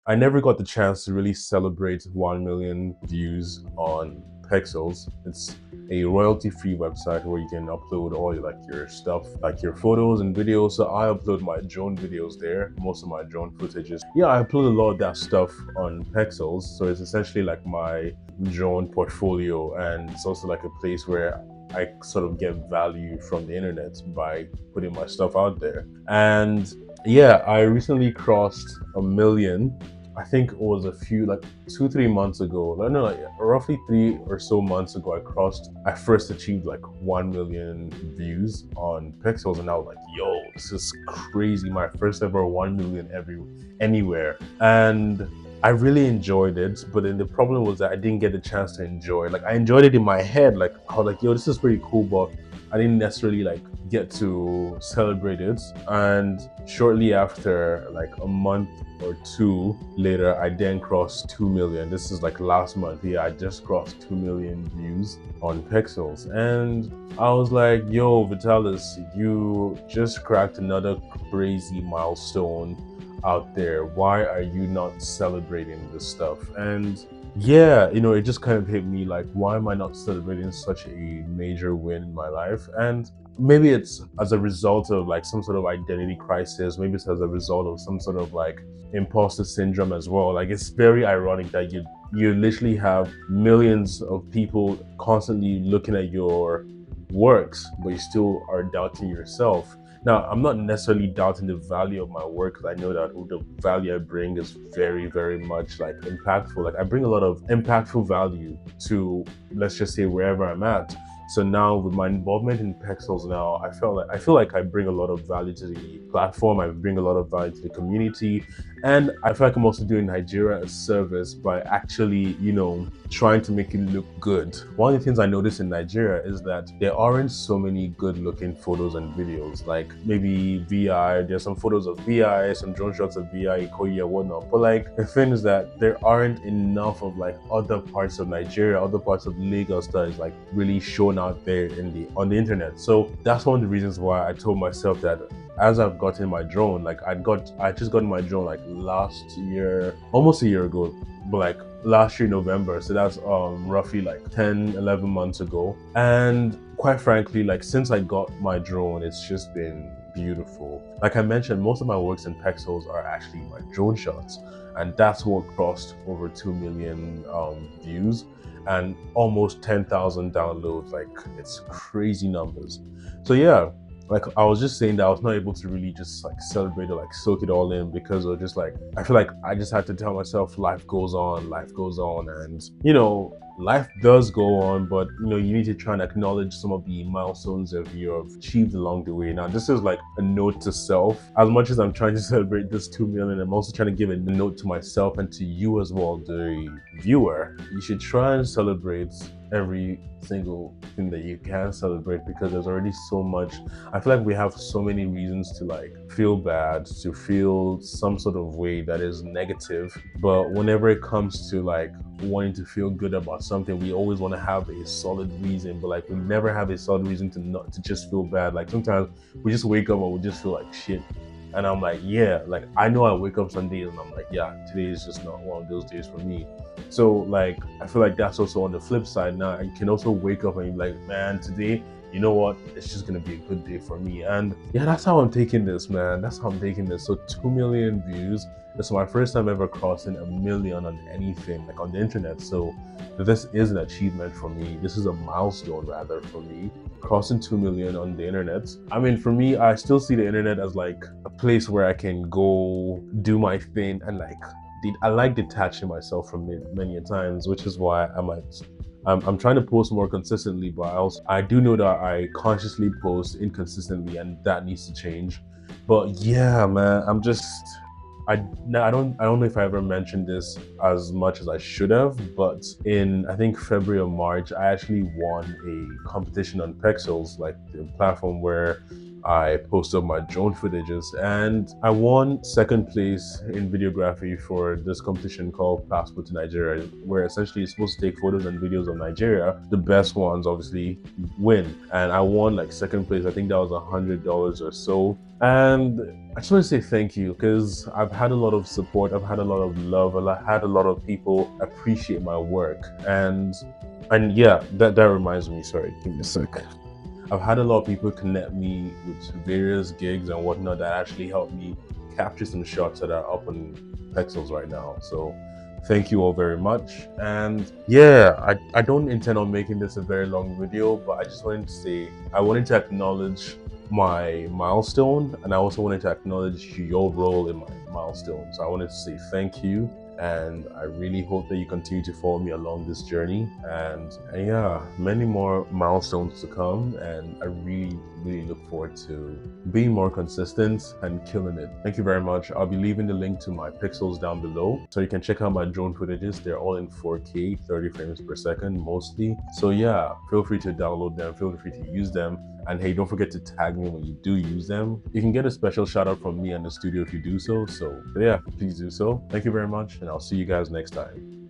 I never got the chance to really celebrate 1 million views on Pexels. It's a royalty-free website where you can upload all your your stuff, like your photos and videos. So I upload my drone videos there, most of my drone footages. Yeah, I upload a lot of that stuff on Pexels. So it's essentially like my drone portfolio, and it's also like a place where I sort of get value from the internet by putting my stuff out there. And yeah, I recently crossed a million. I think it was a few, like 2, 3 months ago. No, like roughly 3 or so months ago, I first achieved like 1 million views on Pixels, and I was like, yo, this is crazy. My first ever 1 million anywhere. And I really enjoyed it, but then the problem was that I didn't get the chance to enjoy it. Like I enjoyed it in my head. Like I was like, yo, this is pretty cool, but I didn't necessarily like get to celebrate it. And shortly after, like a month or two later, I then crossed 2 million. This is like last month. Yeah, I just crossed 2 million views on Pixels. And I was like, yo, Vitalis, you just cracked another crazy milestone out there. Why are you not celebrating this stuff? And yeah, it just kind of hit me like, why am I not celebrating such a major win in my life? And maybe it's as a result of like some sort of identity crisis. Maybe it's as a result of some sort of like imposter syndrome as well. Like it's very ironic that you literally have millions of people constantly looking at your works, but you still are doubting yourself. Now, I'm not necessarily doubting the value of my work because I know that the value I bring is very, very much like impactful. Like I bring a lot of impactful value to, let's just say, wherever I'm at. So now with my involvement in Pexels now, I feel like I bring a lot of value to the platform. I bring a lot of value to the community. And I feel like I'm also doing Nigeria a service by actually, trying to make it look good. One of the things I noticed in Nigeria is that there aren't so many good looking photos and videos. Like maybe VI, there's some photos of VI, some drone shots of VI, Ikoyi and whatnot. But like the thing is that there aren't enough of like other parts of Nigeria, other parts of Lagos that is like really shown out there on the internet. So that's one of the reasons why I told myself that as I've gotten my drone, like I just got my drone like last year, almost a year ago, but like last year November. So that's roughly like 10, 11 months ago. And quite frankly, like since I got my drone, it's just been beautiful. Like I mentioned, most of my works in Pexels are actually my drone shots, and that's what crossed over 2 million views and almost 10,000 downloads. Like it's crazy numbers. So yeah, like I was just saying that I was not able to really just like celebrate or like soak it all in because of just like I feel like I just had to tell myself life goes on, and life does go on, but you need to try and acknowledge some of the milestones that you have achieved along the way. Now this is like a note to self. As much as I'm trying to celebrate this 2 million, I'm also trying to give a note to myself and to you as well, the viewer. You should try and celebrate every single thing that you can celebrate because there's already so much. I feel like we have so many reasons to like feel bad, to feel some sort of way that is negative, but whenever it comes to like wanting to feel good about something, we always want to have a solid reason, but like we never have a solid reason to just feel bad. Like sometimes we just wake up and we just feel like shit. And I'm like, yeah, like I know I wake up some days and I'm like, yeah, today is just not one of those days for me. So like I feel like that's also on the flip side. Now I can also wake up and be like, man, today, you know what, it's just gonna be a good day for me. And yeah, that's how I'm taking this, man. That's how I'm taking this. So 2 million views. This is my first time ever crossing a million on anything, like on the internet. So this is an achievement for me. This is a milestone rather for me, crossing 2 million on the internet. I mean, for me, I still see the internet as like a place where I can go do my thing and like I like detaching myself from it many a times, which is why I'm trying to post more consistently, but I do know that I consciously post inconsistently, and that needs to change. But yeah, man, I don't know if I ever mentioned this as much as I should have, but in I think February or March, I actually won a competition on Pexels, like the platform where I posted my drone footages, and I won second place in videography for this competition called Passport to Nigeria, where essentially you're supposed to take photos and videos of Nigeria. The best ones obviously win, and I won like second place. I think that was $100 or so. And I just want to say thank you because I've had a lot of support, I've had a lot of love, and I had a lot of people appreciate my work. And yeah, that reminds me, sorry, give me a sec. I've had a lot of people connect me with various gigs and whatnot that actually helped me capture some shots that are up on Pexels right now. So thank you all very much. And yeah, I don't intend on making this a very long video, but I just wanted to say, I wanted to acknowledge my milestone, and I also wanted to acknowledge your role in my milestone. So I wanted to say thank you, and I really hope that you continue to follow me along this journey. And yeah, many more milestones to come, and I really look forward to being more consistent and killing it. Thank you very much. I'll be leaving the link to my pixels down below so you can check out my drone footages. They're all in 4K 30 frames per second mostly. So yeah, feel free to download them, feel free to use them. And hey, don't forget to tag me when you do use them. You can get a special shout out from me and the studio if you do so. So yeah, please do so. Thank you very much, and I'll see you guys next time.